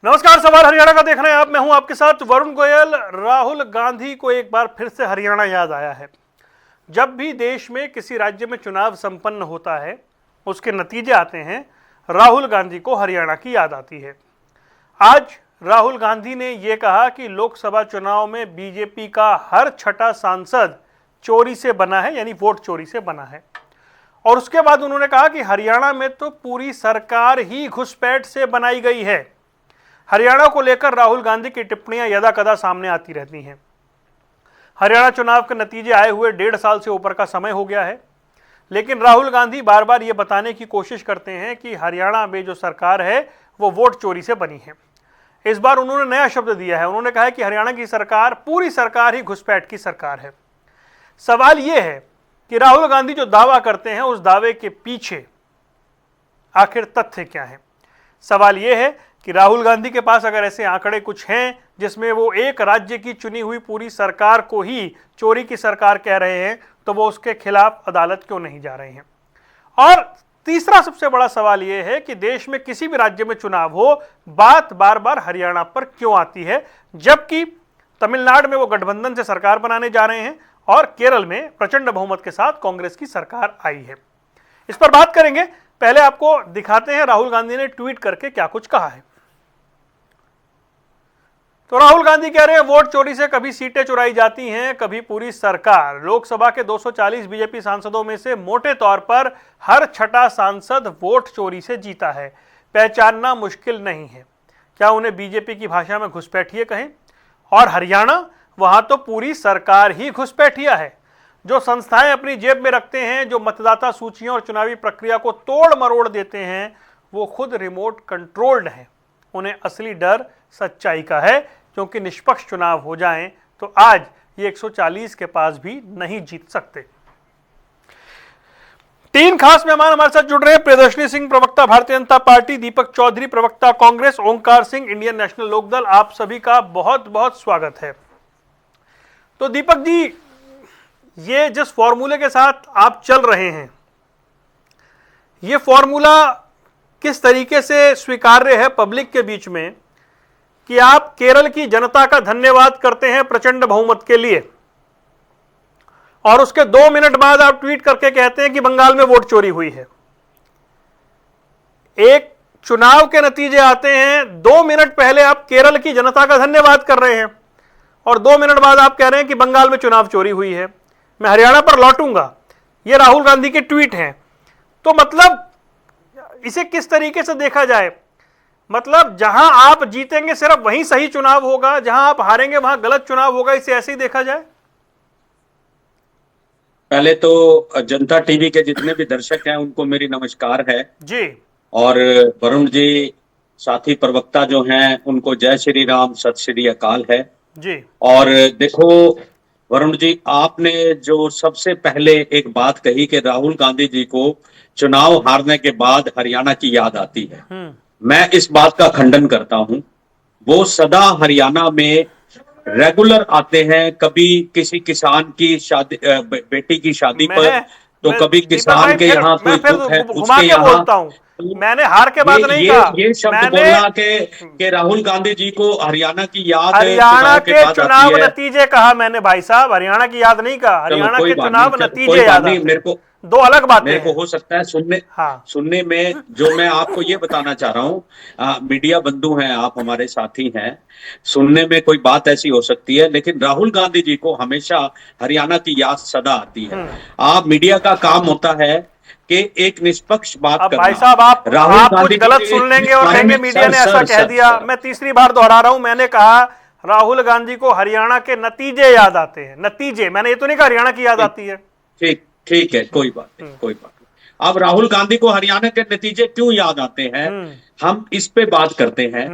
नमस्कार, सवाल हरियाणा का देख रहे हैं आप। मैं हूं आपके साथ वरुण गोयल। राहुल गांधी को एक बार फिर से हरियाणा याद आया है। जब भी देश में किसी राज्य में चुनाव संपन्न होता है, उसके नतीजे आते हैं, राहुल गांधी को हरियाणा की याद आती है। आज राहुल गांधी ने यह कहा कि लोकसभा चुनाव में बीजेपी का हर छठा सांसद चोरी से बना है, यानी वोट चोरी से बना है। और उसके बाद उन्होंने कहा कि हरियाणा में तो पूरी सरकार ही घुसपैठ से बनाई गई है। हरियाणा को लेकर राहुल गांधी की टिप्पणियां यदाकदा सामने आती रहती हैं। हरियाणा चुनाव के नतीजे आए हुए 1.5 साल से ऊपर का समय हो गया है, लेकिन राहुल गांधी बार बार ये बताने की कोशिश करते हैं कि हरियाणा में जो सरकार है वो वोट चोरी से बनी है। इस बार उन्होंने नया शब्द दिया है। उन्होंने कहा है कि हरियाणा की सरकार, पूरी सरकार ही घुसपैठ की सरकार है। सवाल यह है कि राहुल गांधी जो दावा करते हैं, उस दावे के पीछे आखिर तथ्य क्या है। सवाल यह है कि राहुल गांधी के पास अगर ऐसे आंकड़े कुछ हैं जिसमें वो एक राज्य की चुनी हुई पूरी सरकार को ही चोरी की सरकार कह रहे हैं, तो वो उसके खिलाफ अदालत क्यों नहीं जा रहे हैं। और तीसरा सबसे बड़ा सवाल यह है कि देश में किसी भी राज्य में चुनाव हो, बात बार बार हरियाणा पर क्यों आती है, जबकि तमिलनाडु में वो गठबंधन से सरकार बनाने जा रहे हैं और केरल में प्रचंड बहुमत के साथ कांग्रेस की सरकार आई है। इस पर बात करेंगे। पहले आपको दिखाते हैं राहुल गांधी ने ट्वीट करके क्या कुछ कहा है। तो राहुल गांधी कह रहे हैं, वोट चोरी से कभी सीटें चुराई जाती हैं, कभी पूरी सरकार। लोकसभा के 240 बीजेपी सांसदों में से मोटे तौर पर हर छठा सांसद वोट चोरी से जीता है। पहचानना मुश्किल नहीं है। क्या उन्हें बीजेपी की भाषा में घुसपैठिए कहें? और हरियाणा, वहां तो पूरी सरकार ही घुसपैठिया है। जो संस्थाएं अपनी जेब में रखते हैं, जो मतदाता सूचियों और चुनावी प्रक्रिया को तोड़ मरोड़ देते हैं, वो खुद रिमोट कंट्रोल्ड हैं। उन्हें असली डर सच्चाई का है, क्योंकि निष्पक्ष चुनाव हो जाएं तो आज ये 140 के पास भी नहीं जीत सकते। 3 खास मेहमान हमारे साथ जुड़ रहे हैं। प्रियदर्शनी सिंह, प्रवक्ता भारतीय जनता पार्टी, दीपक चौधरी, प्रवक्ता कांग्रेस, ओंकार सिंह, इंडियन नेशनल लोकदल। आप सभी का बहुत बहुत स्वागत है। तो दीपक जी, ये जिस फॉर्मूले के साथ आप चल रहे हैं, ये फॉर्मूला किस तरीके से स्वीकार्य है पब्लिक के बीच में कि आप केरल की जनता का धन्यवाद करते हैं प्रचंड बहुमत के लिए, और उसके 2 मिनट बाद आप ट्वीट करके कहते हैं कि बंगाल में वोट चोरी हुई है। एक चुनाव के नतीजे आते हैं, 2 मिनट पहले आप केरल की जनता का धन्यवाद कर रहे हैं और 2 मिनट बाद आप कह रहे हैं कि बंगाल में चुनाव चोरी हुई है। मैं हरियाणा पर लौटूंगा। ये राहुल गांधी के ट्वीट हैं। तो मतलब इसे किस तरीके से देखा जाए? मतलब जहां आप जीतेंगे सिर्फ वहीं सही चुनाव होगा, जहां आप हारेंगे वहां गलत चुनाव होगा, इसे ऐसे ही देखा जाए? पहले तो जनता टीवी के जितने भी दर्शक हैं उनको मेरी नमस्कार है जी। और वरुण जी, साथी प्रवक्ता जो हैं, उनको जय श्री राम, सत श्री अकाल है जी। और देखो वरुण जी, आपने जो सबसे पहले एक बात कही कि राहुल गांधी जी को चुनाव हारने के बाद हरियाणा की याद आती है, मैं इस बात का खंडन करता हूं। वो सदा हरियाणा में रेगुलर आते हैं। कभी किसी किसान की शादी, बेटी की शादी पर, तो कभी किसान के यहाँ कोई दुख है उसके यहाँ। मैंने हार के बाद नहीं कहा। ये शब्द बोलना कि राहुल गांधी जी को हरियाणा की याद हरियाणा के चुनाव नतीजे कहा मैंने भाई साहब, हरियाणा की याद नहीं कहा। हरियाणा के चुनाव नतीजे याद आते हैं। मेरे को 2 अलग बातें मेरे को हो सकता है सुनने में। जो मैं आपको ये बताना चाह रहा हूँ, मीडिया बंधु हैं आप, हमारे साथी हैं, सुनने में कोई बात ऐसी हो सकती है, लेकिन राहुल गांधी जी को हमेशा हरियाणा की याद सदा आती है। आप मीडिया का काम होता है कि एक निष्पक्ष बात करना। भाई साहब, आप कुछ गलत सुन लेंगे और कहेंगे मीडिया ने ऐसा कह दिया। मैं तीसरी बार दोहरा रहा हूं, मैंने कहा राहुल गांधी को हरियाणा के नतीजे याद आते हैं। नतीजे, मैंने ये तो नहीं कहा हरियाणा की याद आती है। ठीक है, कोई बात नहीं। अब राहुल गांधी को हरियाणा के नतीजे क्यों याद आते हैं, हम इस पे बात करते हैं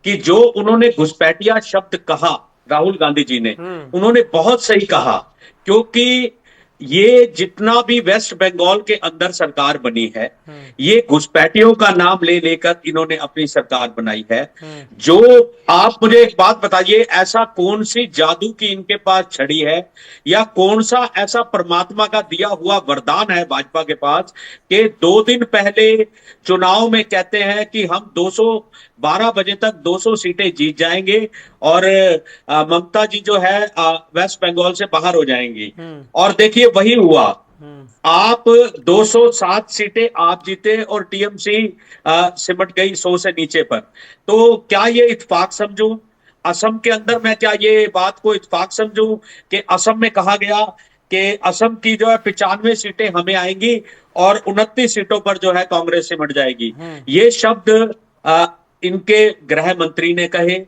कि जो उन्होंने घुसपैठिया शब्द कहा राहुल गांधी जी ने, उन्होंने बहुत सही कहा, क्योंकि ये जितना भी वेस्ट बंगाल के अंदर सरकार बनी है, ये घुसपैठियों का नाम ले लेकर इन्होंने अपनी सरकार बनाई है। जो आप मुझे एक बात बताइए, ऐसा कौन सी जादू की इनके पास छड़ी है, या कौन सा ऐसा परमात्मा का दिया हुआ वरदान है भाजपा के पास कि 2 दिन पहले चुनाव में कहते हैं कि हम 212 बजे तक 200 सीटें जीत जाएंगे और ममता जी जो है वेस्ट बंगाल से बाहर हो जाएंगी। और देखिए वही हुआ। आप 207 सीटें आप जीते और टीएमसी सिमट गई 100 से नीचे पर। तो क्या ये इत्तेफाक समझूं? असम के अंदर मैं क्या ये बात को इत्तेफाक समझूं कि असम में कहा गया कि असम की जो है 95 सीटें हमें आएंगी और 29 सीटों पर जो है कांग्रेस सिमट जाएगी। ये शब्द इनके गृह मंत्री ने कहे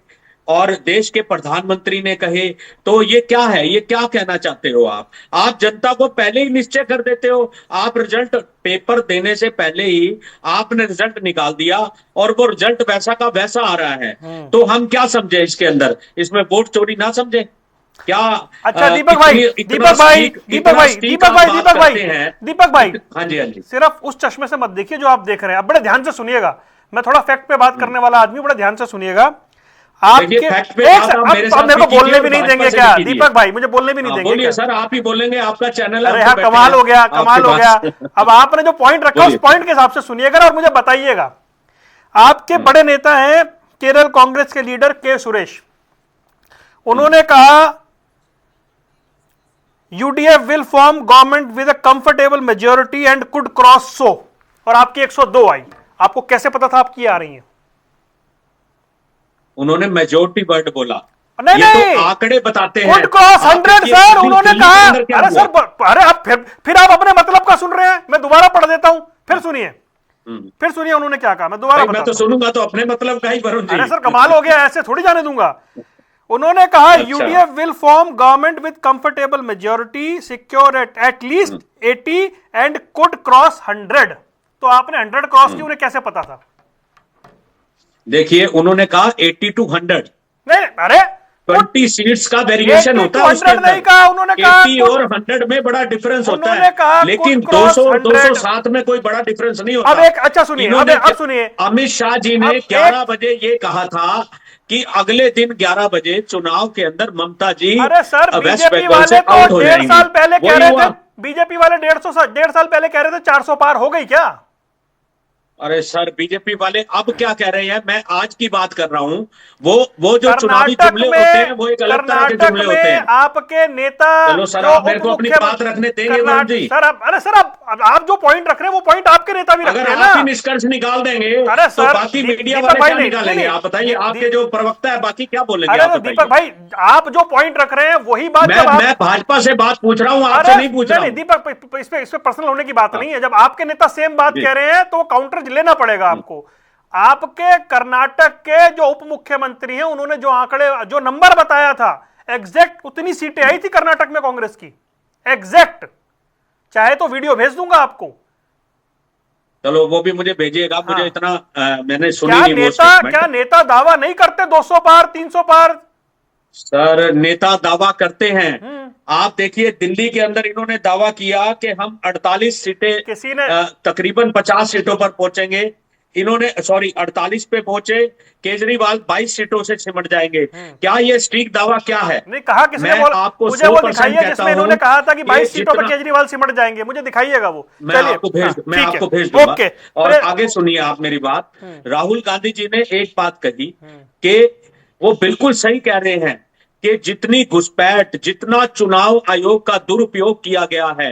और देश के प्रधानमंत्री ने कहे, तो ये क्या है? ये क्या कहना चाहते हो आप जनता को पहले ही निश्चय कर देते हो। आप रिजल्ट पेपर देने से पहले ही आपने रिजल्ट निकाल दिया और वो रिजल्ट वैसा का वैसा आ रहा है। तो हम क्या समझे इसके अंदर? इसमें वोट चोरी ना समझे क्या? अच्छा दीपक भाई, हाँ जी, सिर्फ उस चश्मे से मत देखिए जो आप देख रहे हैं, अब बड़े ध्यान से सुनिएगा। मैं थोड़ा फैक्ट पे बात करने वाला आदमी, बड़े ध्यान से सुनिएगा। आपके अब मेरे को बोलने भी नहीं देंगे क्या दीपक भाई? मुझे बोलने भी नहीं देंगे? बोलिए सर, आप ही बोलेंगे, आपका चैनल है। अरे हाँ, कमाल हो गया, कमाल हो गया। अब आपने जो पॉइंट रखा उस पॉइंट के हिसाब से सुनिएगा और मुझे बताइएगा। आपके बड़े नेता हैं केरल कांग्रेस के लीडर के सुरेश, उन्होंने कहा UDF will form government with a comfortable majority and could cross 100, और आपकी 102 आई। आपको कैसे पता था आपकी आ रही है? उन्होंने मेजोरिटी वर्ड बोला। नहीं, ये नहीं, तो आंकड़े बताते हैं। कुड क्रॉस 100 सर, उन्होंने कहा। अरे सर, अरे आप फिर आप अपने मतलब का सुन रहे हैं। मैं दोबारा पढ़ देता हूं, फिर सुनिए, फिर सुनिए उन्होंने क्या कहा। मैं दोबारा मैं तो सुनूंगा तो अपने मतलब का ही वरुण जी। अरे सर कमाल हो गया, ऐसे थोड़ी जाने दूंगा। उन्होंने कहा UDF will form government with comfortable majority secure at least 80 and could cross 100। तो आपने 100 क्रॉस की, उन्हें कैसे पता था? देखिए, उन्होंने कहा 80 to 100। नहीं, अरे 20 सीट्स का वेरिएशन होता है उसके अंदर। नहीं कहा उन्होंने, कहा 80 और 100 में बड़ा डिफरेंस होता उन्होंने है, कहा लेकिन कुड क्रॉस 207 में कोई बड़ा डिफरेंस नहीं होता। अब एक अच्छा सुनिए, अब सुनिए, अमित शाह जी ने 11 बजे ये कहा था कि अगले दिन 11 बजे चुनाव के अंदर ममता जी अरे सर, वेस्ट बीजेपी बंगाल से वाले तो आउट हो 1.5 साल पहले कह रहे थे, जाएंगी। बीजेपी वाले 1.5 साल पहले कह रहे थे 400 पार हो गई क्या? अरे सर, बीजेपी वाले अब क्या कह रहे हैं? मैं आज की बात कर रहा हूं। वो जो चुनावी जुमले होते हैं वो एक अलग तरह के जुमले होते हैं। आपके नेता, चलो सर, आप मेरे को अपनी बात रखने देंगे वरुण जी? सर अरे सर, आप जो पॉइंट रख रहे हैं वो पॉइंट आपके नेता भी रखते अगर हैं ना। आप ही निष्कर्ष निकाल देंगे अरे तो बाकी मीडिया वाले क्या निकालेंगे? आप बताइए, आपके जो प्रवक्ता है बाकी क्या बोलेंगे? अरे दीपक भाई, आप जो पॉइंट रख रहे हैं वही बात। मैं भाजपा से बात पूछ रहा हूं, आपसे नहीं पूछ रहा हूं। दीपक, इस पे पर्सनल होने की बात नहीं है। जब आपके नेता सेम बात कह रहे हैं तो काउंटर लेना पड़ेगा आपको। आपके कर्नाटक के जो उप मुख्यमंत्री हैं, उन्होंने जो आंकड़े, जो नंबर बताया था, एग्जैक्ट उतनी सीटें आई थी कर्नाटक में कांग्रेस की, एग्जैक्ट। चाहे तो वीडियो भेज दूंगा आपको। चलो वो भी मुझे भेजिएगा। मुझे इतना मैंने सुनी क्या नहीं वो नेता, स्टेटमेंट। क्या नेता दावा नहीं करते 200 पार 300 पार? सर, नेता दावा करते हैं। आप देखिए, दिल्ली के अंदर इन्होंने दावा किया कि हम 48 सीटें, किसी ने तकरीबन 50 सीटों पर पहुंचेंगे। इन्होंने 48 पे पहुंचे। केजरीवाल 22 सीटों से सिमट जाएंगे। क्या ये सटीक दावा क्या है? नहीं कहा किसने? आपको मुझे वो दिखाइए जिसमें इन्होंने कहा था कि 22 सीटों पर केजरीवाल सिमट जाएंगे। मुझे दिखाइएगा वो। मैं आपको भेज दूंगा। और आगे सुनिए आप मेरी बात। राहुल गांधी जी ने एक बात कही कि वो बिल्कुल सही कह रहे हैं कि जितनी घुसपैठ, जितना चुनाव आयोग का दुरुपयोग किया गया है,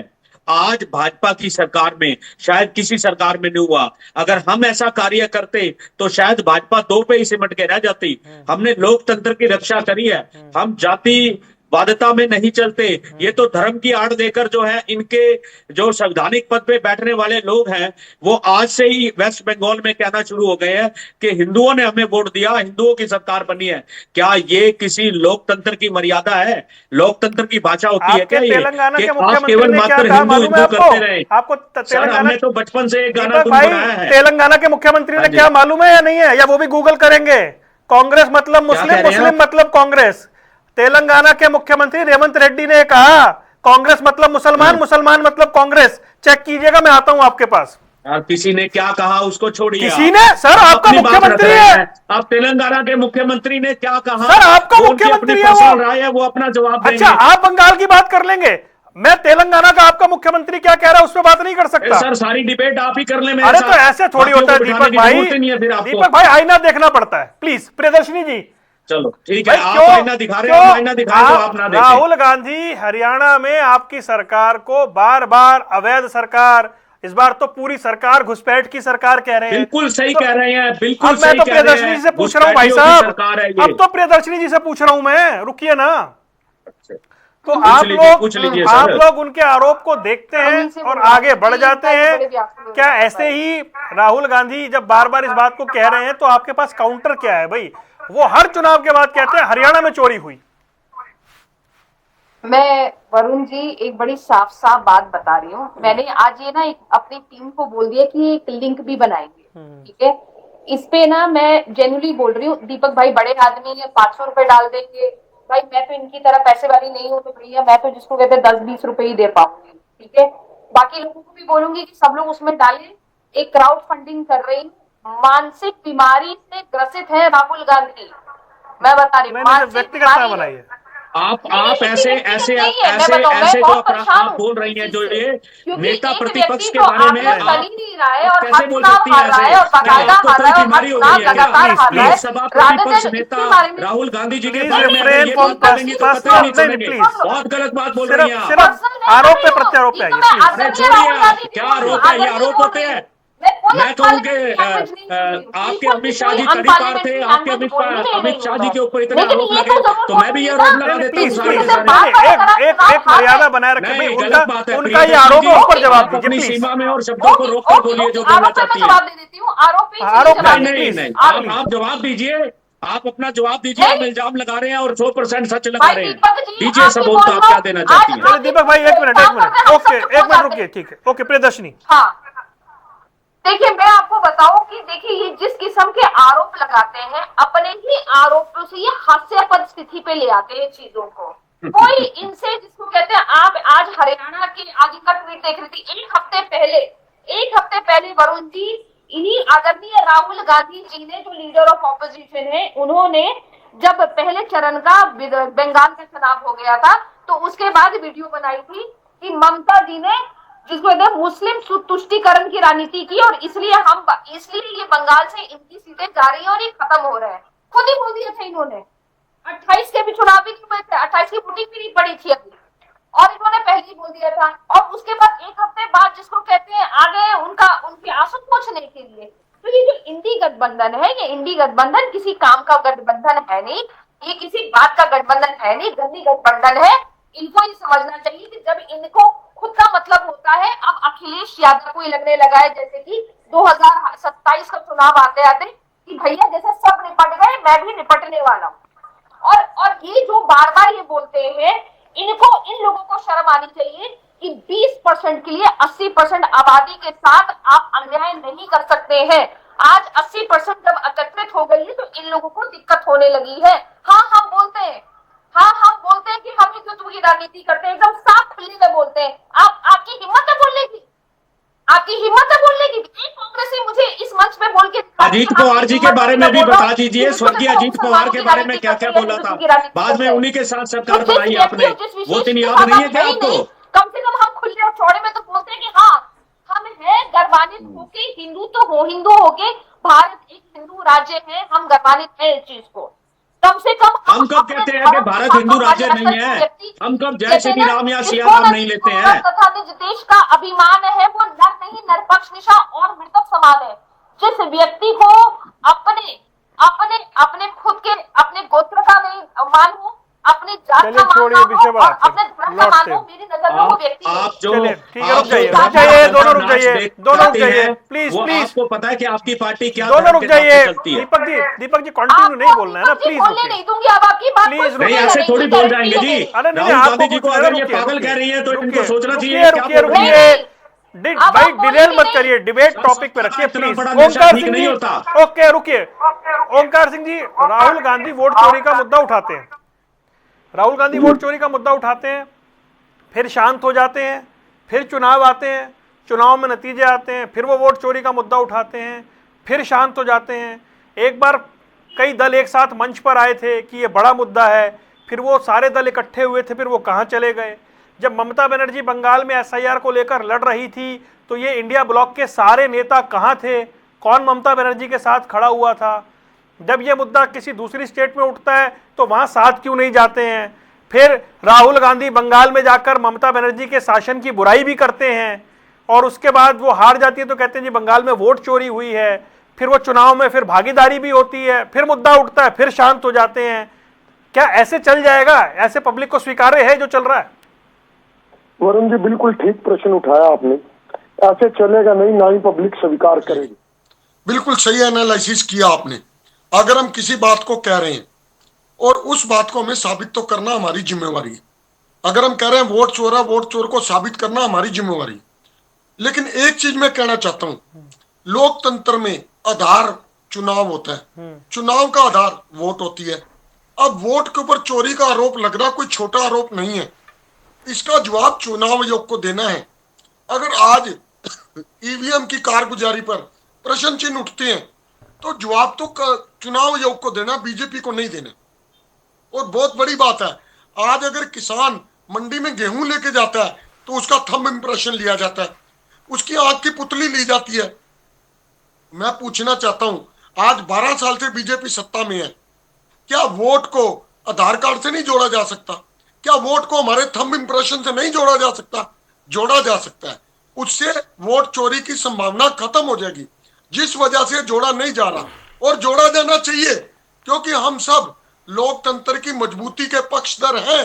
आज भाजपा की सरकार में शायद किसी सरकार में नहीं हुआ। अगर हम ऐसा कार्य करते तो शायद भाजपा 2 पे ही सिमट के रह जाती। हमने लोकतंत्र की रक्षा करी है, हम जाति वादता में नहीं चलते। ये तो धर्म की आड़ देकर जो है, इनके जो संवैधानिक पद पे बैठने वाले लोग हैं, वो आज से ही वेस्ट बंगाल में कहना शुरू हो गए हैं कि हिंदुओं ने हमें वोट दिया, हिंदुओं की सरकार बनी है। क्या ये किसी लोकतंत्र की मर्यादा है? लोकतंत्र की भाषा होती है क्या ये? तेलंगाना के आप मुख्यमंत्री केवल ने क्या मात्र कहा हिंदू मालूम है हिंदू करते रहे? आपको सर, हमने तो बचपन से एक गाना गुनगुनाया है। तेलंगाना के मुख्यमंत्री ने क्या मालूम है या नहीं है? या वो भी गूगल करेंगे? कांग्रेस मतलब मुस्लिम, मुस्लिम मतलब कांग्रेस। तेलंगाना के मुख्यमंत्री रेवंत रेड्डी ने कहा कांग्रेस मतलब मुसलमान, मुसलमान मतलब कांग्रेस। चेक कीजिएगा, मैं आता हूं आपके पास। किसी ने क्या कहा उसको छोड़िए। किसी ने, सर आप आपका अपनी बात रख मुख्यमंत्री रहे है। हैं। आप तेलंगाना के मुख्यमंत्री ने क्या कहा, सर आपका वो उनकी अपनी मुख्यमंत्री है पर्सनल वो। राय है, वो अपना जवाब अच्छा, देंगे। आप बंगाल की बात कर लेंगे, मैं तेलंगाना का आपका मुख्यमंत्री क्या कह रहा है उस पर बात नहीं कर सकता। सर सारी डिबेट आप ही कर ले मेरे अरे साथ। तो ऐसे थोड़ी बाकियों होता है को बिठाने दीपक की भाई। जरूरत ही नहीं है फिर आपको। दीपक भाई, आईना देखना पड़ता है, प्लीज। प्रियदर्शनी जी, चलो ठीक है, भाई आप क्यों, आईना दिखा रहे हैं, हम आईना दिखाएं तो आप ना देखें। राहुल गांधी हरियाणा में आपकी सरकार को बार बार अवैध सरकार, इस बार तो पूरी सरकार घुसपैठ की सरकार कह रहे हैं। बिल्कुल सही तो कह रहे हैं, बिल्कुल अब मैं सही तो कह रहे प्रियदर्शनी हैं। जी से पूछ रहा हूं भाई घुसपैठियों की साहब, सरकार है ये। अब तो प्रियदर्शनी जी से पूछ रहा हूं मैं, रुकिए ना। तो पूछ लीजिए आप सर। लोग उनके आरोप को देखते हैं और आगे बढ़ जाते हैं। क्या ऐसे ही राहुल गांधी जब बार बार इस बात को कह रहे हैं तो आपके पास काउंटर क्या है भाई? वो हर चुनाव के बाद कहते हैं हरियाणा में चोरी हुई। मैं वरुण जी एक बड़ी साफ साफ बात बता रही हूँ। मैंने आज ये ना एक अपनी टीम को बोल दिया कि एक लिंक भी बनाएंगे, ठीक है। इस पे ना मैं जेन्युइनली बोल रही हूँ, दीपक भाई बड़े आदमी है, 500 रुपए डाल देंगे। भाई मैं तो इनकी तरह पैसे वाली नहीं हूँ, तो भैया मैं तो जिसको कहते हैं 10-20 रुपए ही दे पाऊंगी, ठीक है। बाकी लोगों को भी बोलूंगी कि सब लोग उसमें डालें। एक क्राउड फंडिंग कर रही हूँ। मानसिक बीमारी से ग्रसित है राहुल गांधी, मैं बता रही हूँ। मानसिक व्यक्तिगत ना बीमारी है। बनाइए। आप नहीं, ऐसे ऐसे नहीं है, मैं ऐसे बताऊं, मैं ऐसे जो बहुत परेशान आप हूं बोल रही हैं, इस जो चीज से। ये क्योंकि नेता एक प्रतिपक्ष व्यक्ति के तो बारे में आकलन कर आप ही नहीं रहा है और कैसे हर बोल चुनाव सकती हैं हार रहा ऐसे? है और क्या बाकायदा आपको हार कोई रहा है और हर बीमारी हो चुनाव गई है क्या? लगातार हार रहा है। लोकसभा राधर प्रतिपक्ष देन नेता इसके बारे में राहुल गांधी जी के प्लीज बारे में अगर रिफ्रेन ये फ्रॉम बात बोलेंगी तो कतई नहीं पर्सनल, नहीं सुनेंगे। प्लीज, बहुत गलत बात बोल रही हैं सिर्फ आप। सिर्फ पर्सनल नहीं आरोप कर पे रही हूँ। प्रत्यारोप पे ये आइए तो मैं प्लीज। अरे आदरणीय छोड़िए राहुल आप, गांधी जी क्या बोल रही हूँ, आरोप है? ये आदरणीय आरोप बोल होते रही हूँ। हैं? मैं कोई मैं कहूँ कि अनपार्लियामेंट्री लैंग्वेज नहीं बोल रही हूँ, आपके बिल्कुल भी अमित शाह कोई जी तड़ीपार थे, अनपार्लियामेंट्री आपके लैंग्वेज बोली नहीं अमित रही शाह हूँ जी मैं। के ऊपर इतने लेकिन आरोप ये लगे तो जरूर तो मैं भी बोलूंगी ये ना, आरोप लगा नहीं देता हूँ प्लीज सारे प्लीज, के जैसे सारे। बार बार नहीं, अगर आप एक चुनाव एक हार रहे मर्यादा हैं। बनाए रखे भाई। नहीं, उनका गलत बात है उनका ये प्रियदर्शनी आरोप जी। है, उस पर जवाब आप दीजिए अपनी प्लीज। सीमा में और शब्दों को रोक कर बोलिए जो बोलना आरोप पे मैं चाहती है। जवाब दे देती हूँ, आरोप पे आरोप जवाब नहीं दे नहीं देती नहीं, हूँ। आप जवाब दीजिए। आप अपना जवाब दीजिए। आप नहीं इल्जाम लगा रहे हैं और 100% सच लगा भाई रहे हैं। दीपक जी, दीजिए आप ही सबूत, बोल आप दो। क्या देना आज चाहती हैं? चलिए आप ही दीपक भाई, एक मिनट, काम करते हैं, हम सब चुप हो जाते रुकिए, हैं। ठीक है, ओके प्रियदर्शनी। हाँ, देखिए मैं आपको बताऊं कि देखिए ये जिस किस्म के आरोप लगाते हैं, अपने ही आरोपों से ये हास्यास्पद स्थिति पे ले आते हैं चीजों को। कोई इनसे, जिसको कहते हैं, आप आज हरियाणा के आगे का ट्वीट देख रही थी एक हफ्ते पहले वरुण जी, इन्हीं आदरणीय राहुल गांधी जी ने, जो लीडर ऑफ ऑपोजिशन है, उन्होंने जब पहले चरण का बंगाल का चुनाव हो गया था, तो उसके बाद वीडियो बनाई थी कि ममता जी ने, जिसको कहते हैं, मुस्लिम तुष्टीकरण की राजनीति की और इसलिए ये बंगाल से इनकी सीटें जा रही है और ये खत्म हो रहा है। खुद ही बोल दिया था इन्होंने। 28 के भी चुनाव भी नहीं हुए थे, 28 की वोटिंग भी नहीं पड़ी थी अभी, और इन्होंने पहले ही बोल दिया था। और उसके बाद एक हफ्ते बाद, जिसको कहते हैं, आगे उनके आंसू पोंछने के लिए। तो ये जो इंडी गठबंधन है, ये इंडी गठबंधन किसी काम का गठबंधन है नहीं, ये किसी बात का गठबंधन है नहीं, गंदी गठबंधन है। इनको ये समझना चाहिए कि जब इनको खुद का मतलब होता है, अब अखिलेश यादव को ही लगने लगा है जैसे कि 2027 का चुनाव आते आते कि भैया जैसे सब निपट गए, मैं भी निपटने वाला हूँ। और ये जो बार बार ये बोलते हैं, इन लोगों को शर्म आनी चाहिए कि 20% के लिए 80% आबादी के साथ आप अन्याय नहीं कर सकते हैं। आज 80% जब एकत्रित हो गई है तो इन लोगों को दिक्कत होने लगी है। हाँ हम बोलते हैं कि हम हिंदुत्व की राजनीति करते हैं, एकदम साफ खुले में बोलते हैं। आपकी हिम्मत है बोलने की? एक कांग्रेसी मुझे इस मंच पे बोल के अजीत पवार जी के बारे में भी बता दीजिए। स्वर्गीय अजीत पवार के बारे में क्या क्या बोला था? बाद में उन्हीं के साथ सरकार बनाई आपने, वो दिन याद नहीं है क्या आपको? कम से कम हम खुले और चौड़े में तो बोलते हैं कि हाँ, हम है गर्वान्वित होके, हिंदू होके, भारत एक हिंदू राज्य है, हम गर्वान्वित है इस चीज को। कम से कम हम कब कहते हैं कि भारत हिंदू राज्य नहीं है? हम कब जय श्री राम या सिया राम नहीं लेते हैं? तथा निज देश का अभिमान है, वो नर नहीं, नरपक्षनिशा और मृतक समान है। जिस व्यक्ति को अपने खुद के, अपने गोत्र का नहीं मानो, अपनी जात का मानना हो और अपने धर्म का मानो, मेरी नजर में वो व्यक्ति आप जो दोनों रुक जाइए प्लीज। आपको पता है कि आपकी पार्टी क्या दोनों रुक जाइए। चलती है? दीपक जी कंटिन्यू नहीं बोलना है ना, प्लीज बोलने नहीं दूंगी। अब आपकी बात प्लीज नहीं, ऐसे थोड़ी बोल जाएंगे जी। अरे नहीं, राहुल आपको गांधी जी को कुछ अगर ये रुकिए, पागल रुकिए, कह रही है तो इनको सोचना रुकिए, चाहिए क्या बोल रही है। भाई डिलेल मत करिए, डिबेट टॉपिक पे रखिए प्लीज। ओंकार सिंह जी, ओके रुकिए। ओंकार सिंह जी, राहुल गांधी वोट चोरी का मुद्दा उठाते हैं, फिर शांत हो जाते हैं, फिर चुनाव आते हैं, चुनाव में नतीजे आते हैं, फिर वो वोट चोरी का मुद्दा उठाते हैं, फिर शांत हो जाते हैं। एक बार कई दल एक साथ मंच पर आए थे कि ये बड़ा मुद्दा है, फिर वो सारे दल इकट्ठे हुए थे, फिर वो कहाँ चले गए। जब ममता बनर्जी बंगाल में एसआईआर को लेकर लड़ रही थी तो ये इंडिया ब्लॉक के सारे नेता कहाँ थे, कौन ममता बनर्जी के साथ खड़ा हुआ था। जब ये मुद्दा किसी दूसरी स्टेट में उठता है तो वहाँ साथ क्यों नहीं जाते हैं। फिर राहुल गांधी बंगाल में जाकर ममता बनर्जी के शासन की बुराई भी करते हैं और उसके बाद वो हार जाती है तो कहते हैं जी बंगाल में वोट चोरी हुई है। फिर वो चुनाव में फिर भागीदारी भी होती है, फिर मुद्दा उठता है, फिर शांत हो जाते हैं। क्या ऐसे चल जाएगा? ऐसे पब्लिक को स्वीकार्य है जो चल रहा है? वरुण जी बिल्कुल ठीक प्रश्न उठाया आपने। ऐसे चलेगा नहीं, ना ही पब्लिक स्वीकार करेगी। बिल्कुल सही एनालिसिस किया आपने। अगर हम किसी बात को कह रहे हैं और उस बात को हमें साबित तो करना हमारी जिम्मेवारी है। अगर हम कह रहे हैं वोट चोर है, वोट चोर को साबित करना हमारी जिम्मेवारी है। लेकिन एक चीज मैं कहना चाहता हूं, लोकतंत्र में आधार चुनाव होता है, चुनाव का आधार वोट होती है। अब वोट के ऊपर चोरी का आरोप लगना कोई छोटा आरोप नहीं है, इसका जवाब चुनाव आयोग को देना है। अगर आज ईवीएम की कारगुजारी पर प्रश्न चिन्ह उठते हैं तो जवाब तो चुनाव आयोग को देना, बीजेपी को नहीं देना। और बहुत बड़ी बात है, आज अगर किसान मंडी में गेहूं लेके जाता है तो उसका थंब इंप्रेशन लिया जाता है, उसकी आंख की पुतली ली जाती है। मैं पूछना चाहता हूं, आज 12 साल से बीजेपी सत्ता में है, क्या वोट को आधार कार्ड से नहीं जोड़ा जा सकता? क्या वोट को हमारे थंब इंप्रेशन से नहीं जोड़ा जा सकता? जोड़ा जा सकता है। उससे वोट चोरी की संभावना खत्म हो जाएगी, जिस वजह से जोड़ा नहीं जा रहा। और जोड़ा जाना चाहिए, क्योंकि हम सब लोकतंत्र की मजबूती के पक्षधर हैं।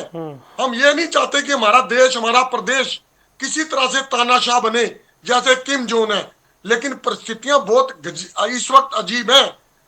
हम ये नहीं चाहते कि हमारा देश, हमारा प्रदेश किसी तरह से तानाशाह बने जैसे किम जोन है। लेकिन परिस्थितियां बहुत इस वक्त अजीब हैं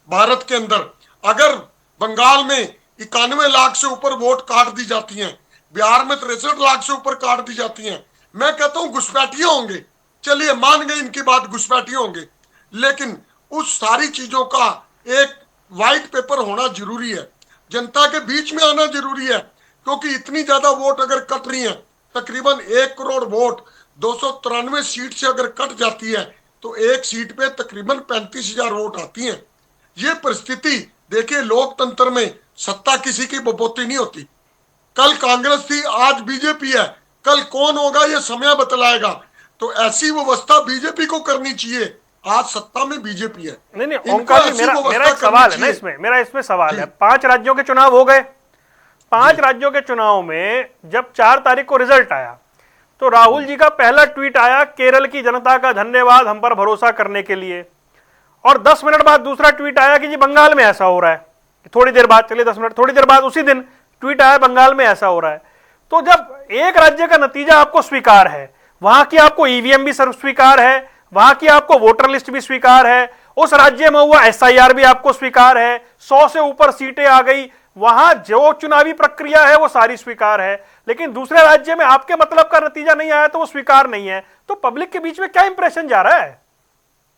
भारत के अंदर। अगर बंगाल में 91 लाख से ऊपर वोट काट दी जाती हैं, बिहार में 63 लाख से ऊपर काट दी जाती हैं, मैं कहता हूं घुसपैठिए होंगे। चलिए मान गए इनकी बात, घुसपैठिए होंगे, लेकिन उस सारी चीजों का एक व्हाइट पेपर होना जरूरी है, जनता के बीच में आना जरूरी है। क्योंकि इतनी ज्यादा वोट अगर कट रही है, तकरीबन 1 करोड़ वोट 293 सीट से अगर कट जाती है तो एक सीट पे तकरीबन 35,000 वोट आती हैं। ये परिस्थिति देखिए, लोकतंत्र में सत्ता किसी की बपोती नहीं होती। कल कांग्रेस थी, आज बीजेपी है, कल कौन होगा ये समय बतलाएगा। तो ऐसी व्यवस्था बीजेपी को करनी चाहिए। आज सत्ता में बीजेपी है। नहीं ओंकार जी, मेरा एक सवाल है ना इसमें, मेरा इसमें सवाल है। 5 राज्यों के चुनाव हो गए। 5 राज्यों के चुनाव में जब 4 तारीख को रिजल्ट आया तो राहुल जी का पहला ट्वीट आया, केरल की जनता का धन्यवाद हम पर भरोसा करने के लिए। और 10 मिनट बाद दूसरा ट्वीट आया कि जी बंगाल में ऐसा हो रहा है। थोड़ी देर बाद, चलिए 10 मिनट, थोड़ी देर बाद उसी दिन ट्वीट आया बंगाल में ऐसा हो रहा है। तो जब एक राज्य का नतीजा आपको स्वीकार है, वहां की आपको ईवीएम भी स्वीकार है, वहां की आपको वोटर लिस्ट भी स्वीकार है, उस राज्य में हुआ एसआईआर भी आपको स्वीकार है, 100 से ऊपर सीटें आ गई, वहां जो चुनावी प्रक्रिया है वो सारी स्वीकार है, लेकिन दूसरे राज्य में आपके मतलब का नतीजा नहीं आया तो वो स्वीकार नहीं है। तो पब्लिक के बीच में क्या इंप्रेशन जा रहा है?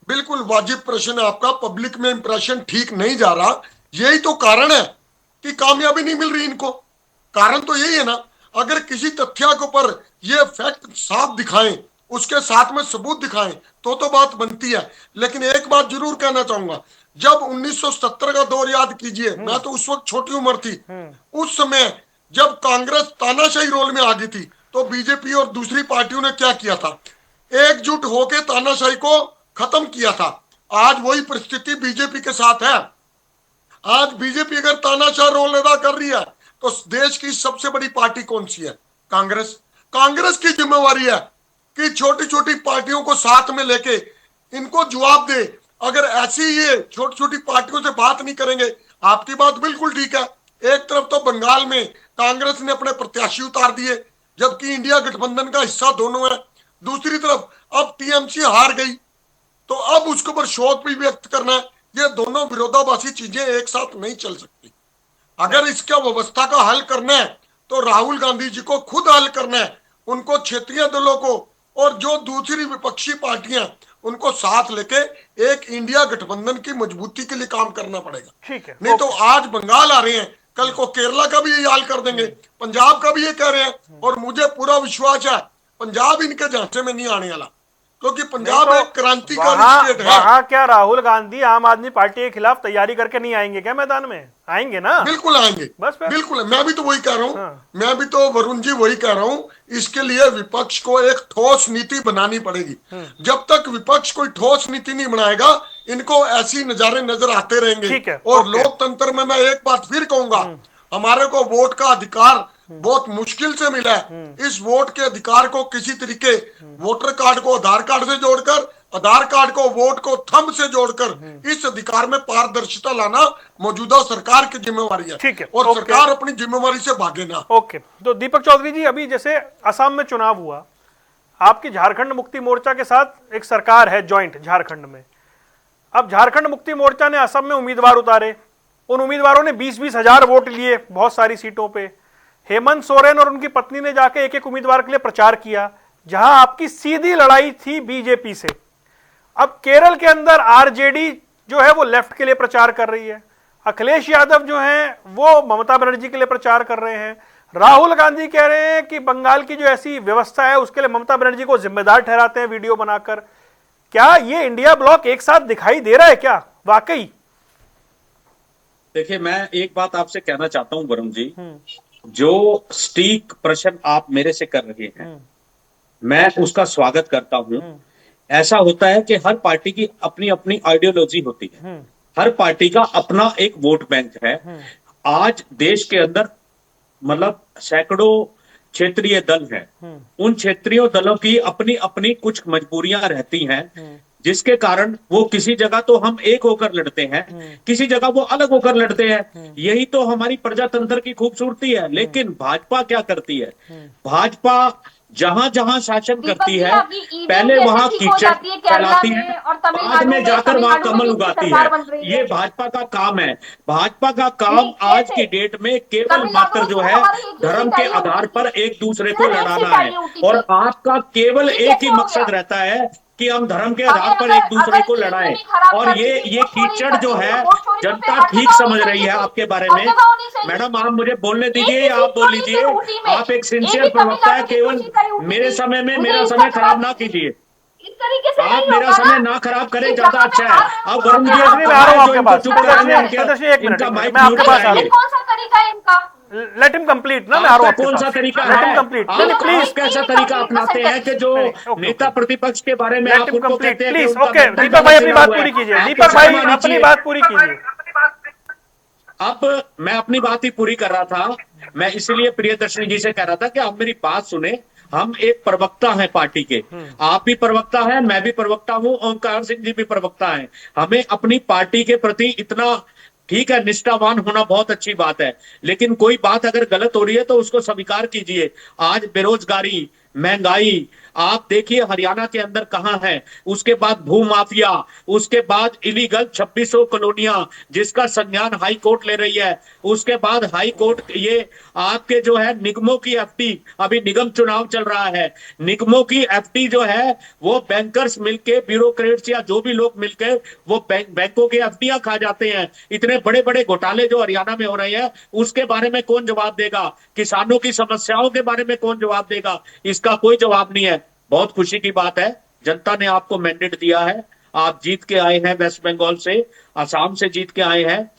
बिल्कुल वाजिब प्रश्न है आपका। पब्लिक में इंप्रेशन ठीक नहीं जा रहा। यही तो कारण है कि कामयाबी नहीं मिल रही इनको। कारण तो यही है ना, अगर किसी तथ्य के ऊपर ये फैक्ट साफ दिखाएं, उसके साथ में सबूत दिखाएं तो बात बनती है। लेकिन एक बात जरूर कहना चाहूंगा, जब 1970 का दौर याद कीजिए, मैं तो उस वक्त छोटी उम्र थी, उस समय जब कांग्रेस तानाशाही रोल में आ गई थी तो बीजेपी और दूसरी पार्टियों ने क्या किया था, एकजुट होकर तानाशाही को खत्म किया था। आज वही परिस्थिति बीजेपी के साथ है। आज बीजेपी अगर तानाशाह रोल अदा कर रही है तो देश की सबसे बड़ी पार्टी कौन सी है? कांग्रेस। कांग्रेस की जिम्मेवारी है कि छोटी छोटी पार्टियों को साथ में लेके इनको जवाब दे। अगर ऐसी ये छोटी छोटी पार्टियों से बात नहीं करेंगे, आपकी बात बिल्कुल ठीक है। एक तरफ तो बंगाल में कांग्रेस ने अपने प्रत्याशी उतार दिए, जबकि इंडिया गठबंधन का हिस्सा दोनों है। दूसरी तरफ अब टीएमसी हार गई तो अब उसके ऊपर शोक भी व्यक्त करना है। ये दोनों विरोधाभासी चीजें एक साथ नहीं चल सकती। अगर इसका व्यवस्था का हल करना है तो राहुल गांधी जी को खुद हल करना है। उनको क्षेत्रीय दलों को और जो दूसरी विपक्षी पार्टियां उनको साथ लेके एक इंडिया गठबंधन की मजबूती के लिए काम करना पड़ेगा। ठीक है, नहीं तो आज बंगाल आ रहे हैं, कल को केरला का भी यही हाल कर देंगे, पंजाब का भी ये कह रहे हैं। और मुझे पूरा विश्वास है पंजाब इनके झांसे में नहीं आने वाला, क्योंकि पंजाब एक क्रांतिकारी स्टेट है। वहां क्या राहुल गांधी आम आदमी पार्टी के खिलाफ तैयारी करके नहीं आएंगे क्या मैदान में? आएंगे ना, बिल्कुल आएंगे, बस फिर। बिल्कुल। मैं भी तो वही कह रहा हूँ, हाँ। मैं भी तो वरुण जी वही कह रहा हूँ। इसके लिए विपक्ष को एक ठोस नीति बनानी पड़ेगी। जब तक विपक्ष कोई ठोस नीति नहीं बनाएगा, इनको ऐसी नजारे नजर आते रहेंगे। ठीक है, और ओके। लोकतंत्र में मैं एक बात फिर कहूंगा, हमारे को वोट का अधिकार बहुत मुश्किल से मिला है। इस वोट के अधिकार को किसी तरीके वोटर कार्ड को आधार कार्ड से जोड़कर, आधार कार्ड को वोट को थंब से जोड़कर इस अधिकार में पारदर्शिता लाना मौजूदा सरकार की जिम्मेवारी है। ठीक है, और ओके। सरकार अपनी जिम्मेवारी से भागे ना। ओके, तो दीपक चौधरी जी, अभी जैसे असम में चुनाव हुआ, आपकी झारखंड मुक्ति मोर्चा के साथ एक सरकार है ज्वाइंट झारखंड में। अब झारखंड मुक्ति मोर्चा ने असम में उम्मीदवार उतारे, उन उम्मीदवारों ने 20-20 हजार वोट लिए बहुत सारी सीटों पे। हेमंत सोरेन और उनकी पत्नी ने जाके एक एक उम्मीदवार के लिए प्रचार किया, जहां आपकी सीधी लड़ाई थी बीजेपी से। अब केरल के अंदर आरजेडी जो है वो लेफ्ट के लिए प्रचार कर रही है, अखिलेश यादव जो हैं वो ममता बनर्जी के लिए प्रचार कर रहे हैं, राहुल गांधी कह रहे हैं कि बंगाल की जो ऐसी व्यवस्था है उसके लिए ममता बनर्जी को जिम्मेदार ठहराते हैं वीडियो बनाकर। क्या ये इंडिया ब्लॉक एक साथ दिखाई दे रहा है क्या वाकई? देखिए, मैं एक बात आपसे कहना चाहता हूं वरुण जी, जो स्टीक प्रश्न आप मेरे से कर रहे हैं, मैं उसका स्वागत करता हूं। ऐसा होता है कि हर पार्टी की अपनी अपनी आइडियोलॉजी होती है, हर पार्टी का अपना एक वोट बैंक है। आज देश के अंदर मतलब सैकड़ों क्षेत्रीय दल हैं, उन क्षेत्रीय दलों की अपनी अपनी कुछ मजबूरियां रहती हैं, जिसके कारण वो किसी जगह तो हम एक होकर लड़ते हैं, किसी जगह वो अलग होकर लड़ते हैं। यही तो हमारी प्रजातंत्र की खूबसूरती है। लेकिन भाजपा क्या करती है? भाजपा जहां जहां शासन करती है, पहले वहां कीचड़ फैलाती है, बाद में जाकर वहां कमल उगाती है। ये भाजपा का काम है। भाजपा का काम आज की डेट में केवल मात्र जो है धर्म के आधार पर एक दूसरे को लड़ाना है। और आपका केवल एक ही मकसद रहता है कि हम धर्म के आधार पर एक दूसरे को लड़ाएं। और ये कीचड़ जो है जनता ठीक समझ रही है आपके बारे में। मैडम, आप मुझे बोलने दीजिए, आप बोल लीजिए। आप एक सिंसियर प्रवक्ता है, केवल मेरे समय में मेरा समय खराब ना कीजिए। आप मेरा समय ना खराब करें, ज्यादा अच्छा है। अब वरुण जी मैं आ रहा हूं आपके पास। इनका माइक म्यूट कराएंगे। कौन सा तरीका है इनका? लेट हिम कंप्लीट ना, मैं आ रहा हूं आपके कौन सा पास। तरीका लेट हिम है? कंप्लीट आप प्लीज। कैसा तरीका अपनाते हैं कि जो नेता प्रतिपक्ष के बारे में आप उनको कहते हैं कि प्लीज। उनका ओके, दफ्तर दीपक भाई अपनी बना बात हुआ है। पूरी कीजिए। आप दीपक शर्मा भाई लीजिए। अपनी बात पूरी कीजिए। अब मैं अपनी बात ही पूरी कर रहा था। मैं इसलिए प्रियदर्शनी जी से कह रहा था कि आप मेरी बात सुने। हम एक प्रवक्ता हैं पार्टी के, आप भी प्रवक्ता हैं, मैं भी प्रवक्ता हूं, ओंकार सिंह जी भी प्रवक्ता हैं। हमें अपनी पार्टी के प्रति इतना, ठीक है, निष्ठावान होना बहुत अच्छी बात है, लेकिन कोई बात अगर गलत हो रही है तो उसको स्वीकार कीजिए। आज बेरोजगारी, महंगाई आप देखिए हरियाणा के अंदर कहां है, उसके बाद भू माफिया, उसके बाद इलीगल 2600 कॉलोनियां जिसका संज्ञान हाई कोर्ट ले रही है, उसके बाद हाई कोर्ट ये आपके जो है निगमों की एफडी, अभी निगम चुनाव चल रहा है, निगमों की एफडी जो है वो बैंकर्स मिलके, ब्यूरोक्रेट्स या जो भी लोग मिलके वो बैंकों की एफडीआं खा जाते हैं। इतने बड़े बड़े घोटाले जो हरियाणा में हो रहे हैं, उसके बारे में कौन जवाब देगा? किसानों की समस्याओं के बारे में कौन जवाब देगा? इसका कोई जवाब नहीं है। बहुत खुशी की बात है, जनता ने आपको मैंडेट दिया है, आप जीत के आए हैं, वेस्ट बंगाल से, असम से जीत के आए हैं।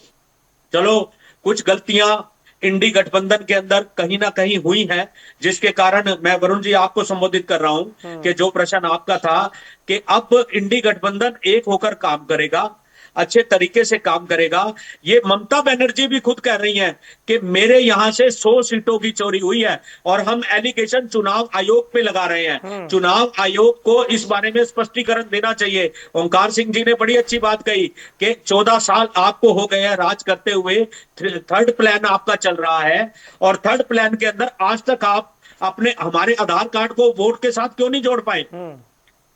चलो, कुछ गलतियां इंडी गठबंधन के अंदर कहीं ना कहीं हुई हैं, जिसके कारण मैं वरुण जी आपको संबोधित कर रहा हूं कि जो प्रश्न आपका था कि अब इंडी गठबंधन एक होकर काम करेगा, अच्छे तरीके से काम करेगा। ये ममता बनर्जी भी खुद कह रही हैं कि मेरे यहां से 100 सीटों की चोरी हुई है और हम एलिगेशन चुनाव आयोग पे लगा रहे हैं। चुनाव आयोग को इस बारे में स्पष्टीकरण देना चाहिए। ओंकार सिंह जी ने बड़ी अच्छी बात कही कि 14 साल आपको हो गए हैं राज करते हुए, थर्ड प्लान आपका चल रहा है, और थर्ड प्लान के अंदर आज तक आप अपने हमारे आधार कार्ड को वोट के साथ क्यों नहीं जोड़ पाए?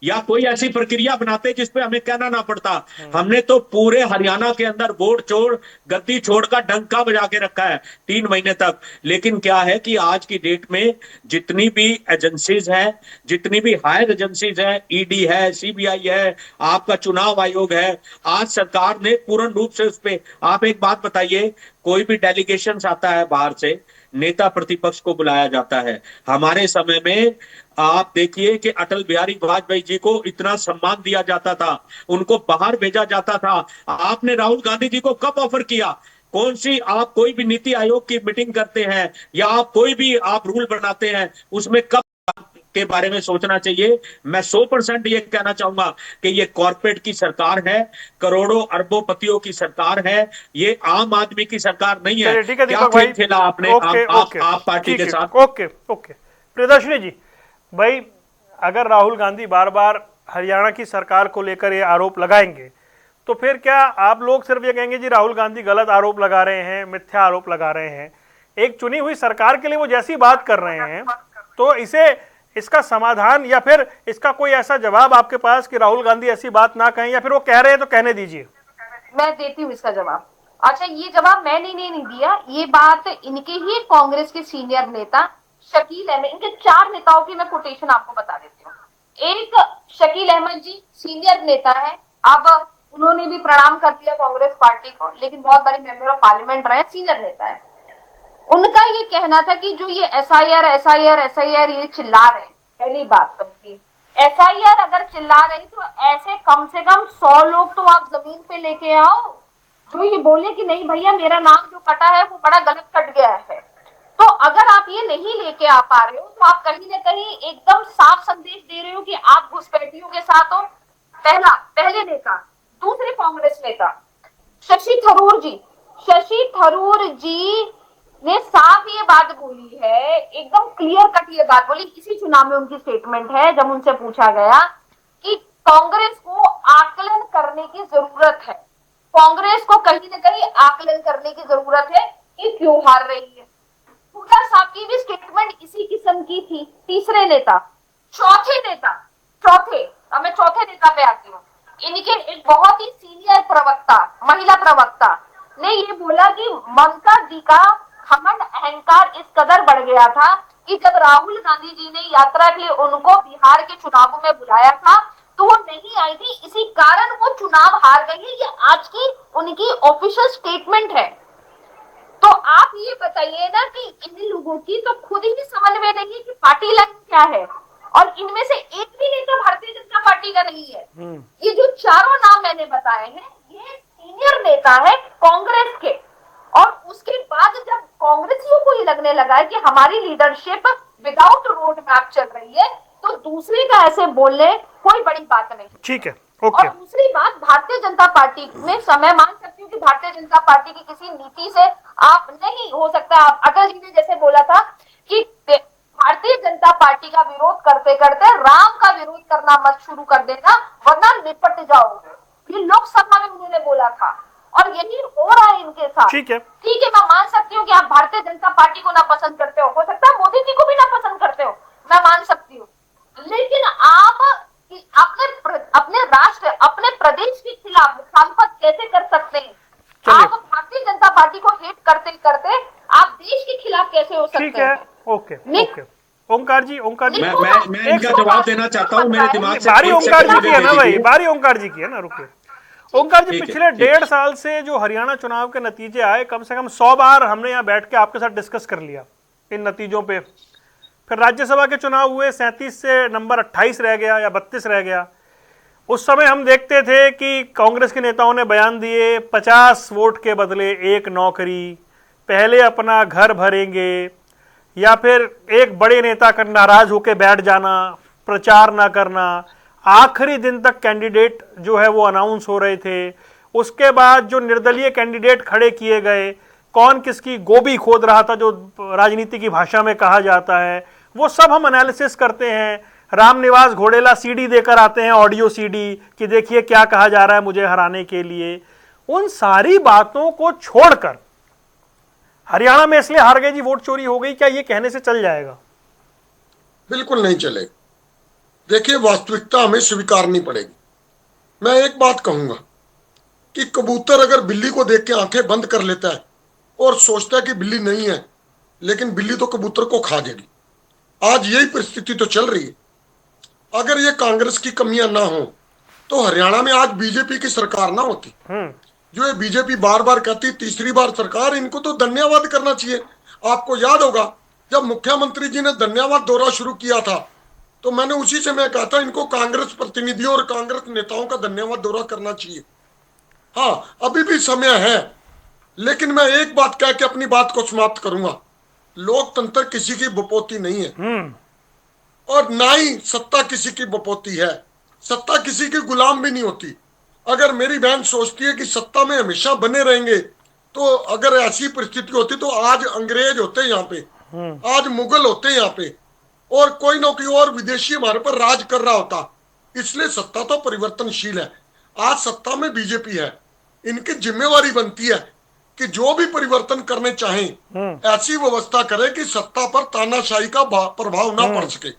या कोई ऐसी प्रक्रिया बनाते जिसपे हमें कहना ना पड़ता। हमने तो पूरे हरियाणा के अंदर वोट छोड़, गद्दी छोड़ का डंका बजा के रखा है 3 महीने तक। लेकिन क्या है कि आज की डेट में जितनी भी एजेंसीज है, जितनी भी हायर एजेंसीज है, ईडी है, सीबीआई है, आपका चुनाव आयोग है, आज सरकार ने पूर्ण रूप से उस पे, आप एक बात बताइए, कोई भी डेलीगेशन आता है बाहर से, नेता प्रतिपक्ष को बुलाया जाता है। हमारे समय में आप देखिए कि अटल बिहारी वाजपेयी जी को इतना सम्मान दिया जाता था, उनको बाहर भेजा जाता था। आपने राहुल गांधी जी को कब ऑफर किया? कौन सी आप कोई भी नीति आयोग की मीटिंग करते हैं या आप कोई भी आप रूल बनाते हैं, उसमें कब के बारे में सोचना चाहिए? मैं 100% ये कहना चाहूंगा कि ये कॉर्पोरेट की सरकार है, करोड़ों अरबों पतियों की सरकार है, ये आम आदमी की सरकार नहीं है। चलिए ठीक है क्या दीपक खेल भाई, खेला आपने ओके ओके, आप पार्टी ठीक के है, साथ? Okay okay. प्रियदर्शनी जी, भाई अगर राहुल गांधी बार बार हरियाणा की सरकार को लेकर ये आरोप लगाएंगे तो फिर क्या आप लोग सिर्फ ये कहेंगे जी राहुल गांधी गलत आरोप लगा रहे हैं, मिथ्या आरोप लगा रहे हैं? एक चुनी हुई सरकार के लिए वो जैसी बात कर रहे हैं, तो इसका समाधान या फिर इसका कोई ऐसा जवाब आपके पास कि राहुल गांधी ऐसी बात ना कहें, या फिर वो कह रहे हैं तो कहने दीजिए? मैं देती हूँ इसका जवाब। अच्छा, ये जवाब मैंने नहीं दिया, ये बात इनके ही कांग्रेस के सीनियर नेता शकील अहमद, इनके 4 नेताओं की मैं कोटेशन आपको बता देती हूँ। एक शकील अहमद जी सीनियर नेता है, अब उन्होंने भी प्रणाम कर दिया कांग्रेस पार्टी को, लेकिन बहुत बड़े मेंबर ऑफ पार्लियामेंट रहे, सीनियर नेता है। उनका ये कहना था कि जो ये एसआईआर ये चिल्ला रहे हैं, पहली बात तो एसआईआर अगर चिल्ला रही तो ऐसे कम से कम 100 लोग तो आप जमीन पे लेके आओ जो ये बोले कि नहीं भैया मेरा नाम जो कटा है वो बड़ा गलत कट गया है। तो अगर आप ये नहीं लेके आ पा रहे हो तो आप कहीं ना कहीं एकदम साफ संदेश दे रहे हो कि आप घुसपैठियों के साथ हो। पहले नेता। दूसरे कांग्रेस नेता शशि थरूर जी ने साफ ये बात बोली है, एकदम क्लियर कट ये बात बोली, इसी चुनाव में उनकी स्टेटमेंट है जब उनसे पूछा गया कि कांग्रेस को आकलन करने की जरूरत है, कांग्रेस को कहीं ना कहीं आकलन करने की जरूरत है कि क्यों हार रही है। हुड्डा साहब की भी स्टेटमेंट इसी किस्म की थी। तीसरे नेता। अब मैं चौथे नेता पे आती हूँ। इनके एक बहुत ही सीनियर प्रवक्ता, महिला प्रवक्ता ने ये बोला कि ममता जी का घमंड अहंकार इस कदर बढ़ गया था कि जब राहुल गांधी जी ने यात्रा के लिए उनको बिहार के चुनावों में बुलाया था तो वो नहीं आई थी, इसी कारण वो चुनाव हार गई है। ये आज की उनकी ऑफिशियल स्टेटमेंट है। तो आप ये बताइए ना कि इन लोगों की तो खुद ही समझ में नहीं है कि पार्टी लाइन क्या है, और इनमें से एक भी नेता भारतीय जनता पार्टी का नहीं है। ये जो चारों नाम मैंने बताए हैं ये सीनियर नेता है कांग्रेस के, और उसके बाद जब कांग्रेसियों को ये लगने लगा है कि हमारी लीडरशिप विदाउट रोड मैप चल रही है तो दूसरे का ऐसे बोलने कोई बड़ी बात नहीं। ठीक है, ओके। और दूसरी बात, भारतीय जनता पार्टी में समय मान सकती हूँ कि भारतीय जनता पार्टी की किसी नीति से आप नहीं हो सकता। आप अटल जी ने जैसे बोला था कि भारतीय जनता पार्टी का विरोध करते करते राम का विरोध करना मत शुरू कर देना वरना निपट जाओगे, ये लोकसभा में उन्होंने बोला था और यही हो रहा है इनके साथ। ठीक है, मैं मान सकती हूँ कि आप भारतीय जनता पार्टी को ना पसंद करते हो सकता है मोदी जी को भी ना पसंद करते हो, मैं मान सकती हूँ, लेकिन आप अपने राष्ट्र, अपने प्रदेश के खिलाफ मुखालफत कैसे कर सकते हैं? आप भारतीय जनता पार्टी को हेट करते करते आप देश के खिलाफ कैसे हो सकते हैं? ठीक है, ओके ओके। ओंकार जी मैं इनका जवाब देना चाहता हूँ, मेरे दिमाग से बारी ओंकार जी की है ना भाई, बारी ओंकार जी की है ना, रुकिए। ओंकार जी, पिछले 1.5 साल से जो हरियाणा चुनाव के नतीजे आए, कम से कम 100 बार हमने यहाँ बैठ के आपके साथ डिस्कस कर लिया इन नतीजों पे। फिर राज्यसभा के चुनाव हुए, 37 से नंबर 28 रह गया या 32 रह गया। उस समय हम देखते थे कि कांग्रेस के नेताओं ने बयान दिए 50 वोट के बदले 1 नौकरी, पहले अपना घर भरेंगे, या फिर एक बड़े नेता का नाराज होकर बैठ जाना, प्रचार ना करना। आखिरी दिन तक कैंडिडेट जो है वो अनाउंस हो रहे थे। उसके बाद जो निर्दलीय कैंडिडेट खड़े किए गए, कौन किसकी गोभी खोद रहा था, जो राजनीति की भाषा में कहा जाता है, वो सब हम एनालिसिस करते हैं। रामनिवास घोड़ेला सीडी देकर आते हैं, ऑडियो सीडी, कि देखिए क्या कहा जा रहा है मुझे हराने के लिए। उन सारी बातों को छोड़कर हरियाणा में इसलिए हार गए जी, वोट चोरी हो गई, क्या ये कहने से चल जाएगा? बिल्कुल नहीं चलेगा। देखिए, वास्तविकता हमें स्वीकारनी पड़ेगी। मैं एक बात कहूंगा कि कबूतर अगर बिल्ली को देख के आंखें बंद कर लेता है और सोचता है कि बिल्ली नहीं है, लेकिन बिल्ली तो कबूतर को खा जाएगी। आज यही परिस्थिति तो चल रही है। अगर ये कांग्रेस की कमियां ना हो तो हरियाणा में आज बीजेपी की सरकार ना होती। जो ये बीजेपी बार बार कहती तीसरी बार सरकार, इनको तो धन्यवाद करना चाहिए। आपको याद होगा जब मुख्यमंत्री जी ने धन्यवाद दौरा शुरू किया था तो मैंने उसी से मैं कहा था इनको कांग्रेस प्रतिनिधियों और कांग्रेस नेताओं का धन्यवाद दौरा करना चाहिए। हाँ, अभी भी समय है, लेकिन मैं एक बात कह के अपनी बात को समाप्त करूंगा। लोकतंत्र किसी की बपोती नहीं है और ना ही सत्ता किसी की बपोती है। सत्ता किसी की गुलाम भी नहीं होती। अगर मेरी बहन सोचती है कि सत्ता में हमेशा बने रहेंगे, तो अगर ऐसी परिस्थिति होती तो आज अंग्रेज होते यहाँ पे, आज मुगल होते यहाँ पे, और कोई ना कोई और विदेशी हमारे पर राज कर रहा होता। इसलिए सत्ता तो परिवर्तनशील है। आज सत्ता में बीजेपी है, इनकी जिम्मेवारी बनती है कि जो भी परिवर्तन करने चाहें ऐसी व्यवस्था करे कि सत्ता पर तानाशाही का प्रभाव ना पड़ सके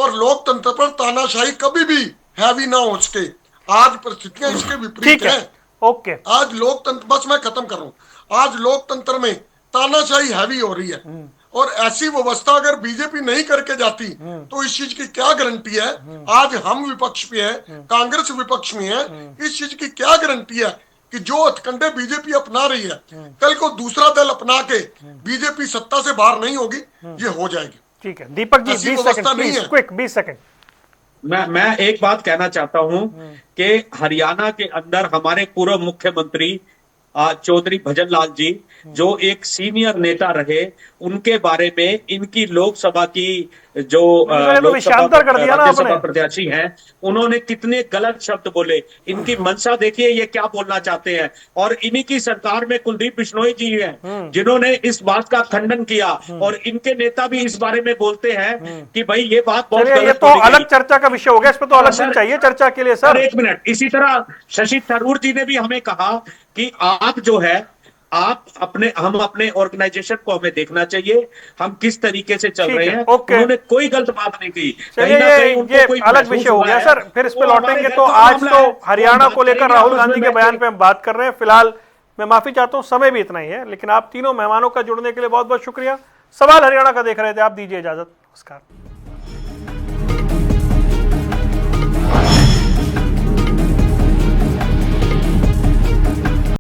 और लोकतंत्र पर तानाशाही कभी भी हैवी ना हो सके। आज परिस्थितियां इसके विपरीत हैं। ओके, आज लोकतंत्र, बस मैं खत्म कर रहा हूं, आज लोकतंत्र में तानाशाही हैवी हो रही है और ऐसी व्यवस्था अगर बीजेपी नहीं करके जाती तो इस चीज की क्या गारंटी है। आज हम विपक्ष में है, कांग्रेस विपक्ष में है, इस चीज की क्या गारंटी है कि जो हथकंडे बीजेपी अपना रही है कल को दूसरा दल अपना के बीजेपी सत्ता से बाहर नहीं होगी, ये हो जाएगी। ठीक है Deepak ji, 20 second please, quick 20 second. मैं एक बात कहना चाहता हूं कि हरियाणा के अंदर हमारे पूर्व मुख्यमंत्री चौधरी भजन लाल जी, जो एक सीनियर नेता रहे, उनके बारे में इनकी लोकसभा की जो राज्यसभा प्रत्याशी हैं, उन्होंने कितने गलत शब्द बोले। इनकी मंशा देखिए, ये क्या बोलना चाहते हैं। और इन्हीं की सरकार में कुलदीप बिश्नोई जी हैं जिन्होंने इस बात का खंडन किया और इनके नेता भी इस बारे में बोलते हैं कि भाई ये बात बहुत गलत। ये तो अलग चर्चा का विषय हो गया, इस पर तो अलग दिन चाहिए चर्चा के लिए सर। एक मिनट, इसी तरह शशि थरूर जी ने भी हमें कहा कि आप जो है हम अपने ऑर्गेनाइजेशन को हमें देखना चाहिए, हम किस तरीके से चल रहे हैं। उन्होंने कोई गलत बात नहीं की। ये अलग विषय हो गया सर, फिर इस पे लौटेंगे। तो आज तो हरियाणा को लेकर राहुल गांधी के बयान पे हम बात कर रहे हैं। फिलहाल मैं माफी चाहता हूं, समय भी इतना ही है, लेकिन आप तीनों मेहमानों का जुड़ने के लिए बहुत बहुत शुक्रिया। सवाल हरियाणा का देख रहे थे आप, दीजिए इजाजत, नमस्कार।